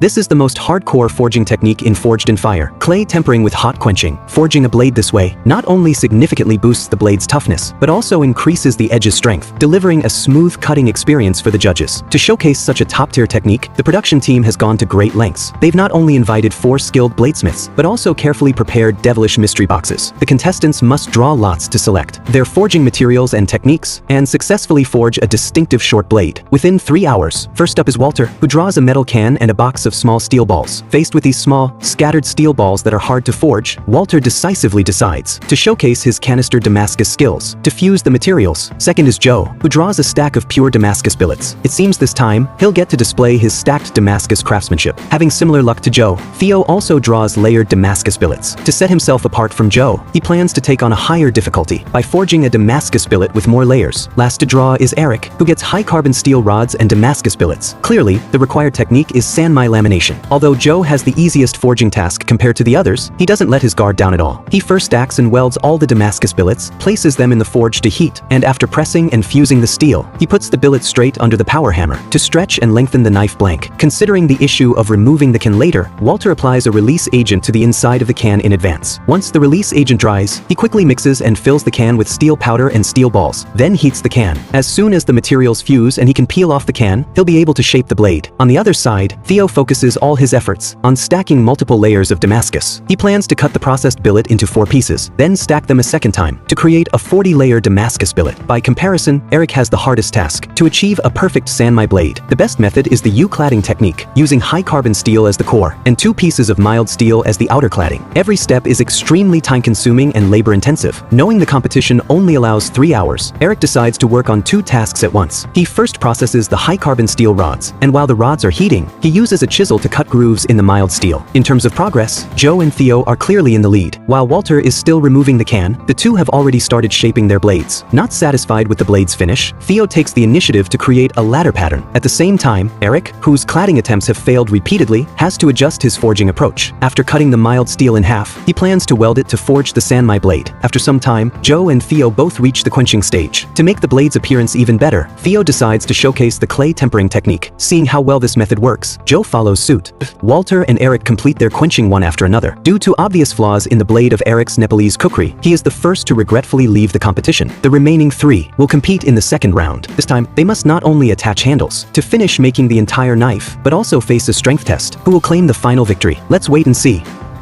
This is the most hardcore forging technique in Forged in Fire, clay tempering with hot quenching. Forging a blade this way not only significantly boosts the blade's toughness, but also increases the edge's strength, delivering a smooth cutting experience for the judges. To showcase such a top-tier technique, the production team has gone to great lengths. They've not only invited 4 skilled bladesmiths, but also carefully prepared devilish mystery boxes. The contestants must draw lots to select their forging materials and techniques, and successfully forge a distinctive short blade within 3 hours. First up is Walter, who draws a metal can and a box of small steel balls. Faced with these small, scattered steel balls that are hard to forge, Walter decisively decides to showcase his canister Damascus skills to fuse the materials. Second is Joe, who draws a stack of pure Damascus billets. It seems this time, he'll get to display his stacked Damascus craftsmanship. Having similar luck to Joe, Theo also draws layered Damascus billets. To set himself apart from Joe, he plans to take on a higher difficulty by forging a Damascus billet with more layers. Last to draw is Eric, who gets high-carbon steel rods and Damascus billets. Clearly, the required technique is Sanmai lamination. Although Joe has the easiest forging task compared to the others, he doesn't let his guard down at all. He first stacks and welds all the Damascus billets, places them in the forge to heat, and after pressing and fusing the steel, he puts the billet straight under the power hammer to stretch and lengthen the knife blank. Considering the issue of removing the can later, Walter applies a release agent to the inside of the can in advance. Once the release agent dries, he quickly mixes and fills the can with steel powder and steel balls, then heats the can. As soon as the materials fuse and he can peel off the can, he'll be able to shape the blade. On the other side, Theo focuses all his efforts on stacking multiple layers of Damascus. He plans to cut the processed billet into 4 pieces, then stack them a second time to create a 40-layer Damascus billet. By comparison, Eric has the hardest task to achieve a perfect Sanmai blade. The best method is the U-cladding technique, using high-carbon steel as the core and 2 pieces of mild steel as the outer cladding. Every step is extremely time-consuming and labor-intensive. Knowing the competition only allows 3 hours, Eric decides to work on 2 tasks at once. He first processes the high-carbon steel rods, and while the rods are heating, he uses a chisel to cut grooves in the mild steel. In terms of progress, Joe and Theo are clearly in the lead. While Walter is still removing the can, the two have already started shaping their blades. Not satisfied with the blade's finish, Theo takes the initiative to create a ladder pattern. At the same time, Eric, whose cladding attempts have failed repeatedly, has to adjust his forging approach. After cutting the mild steel in half, he plans to weld it to forge the Sanmai blade. After some time, Joe and Theo both reach the quenching stage. To make the blade's appearance even better, Theo decides to showcase the clay tempering technique. Seeing how well this method works, Joe follows suit. Walter and Eric complete their quenching one after another. Due to obvious flaws in the blade of Eric's Nepalese cookery, he is the first to regretfully leave the competition. The remaining 3 will compete in the second round. This time, they must not only attach handles to finish making the entire knife, but also face a strength test. Who will claim the final victory? Let's wait and see.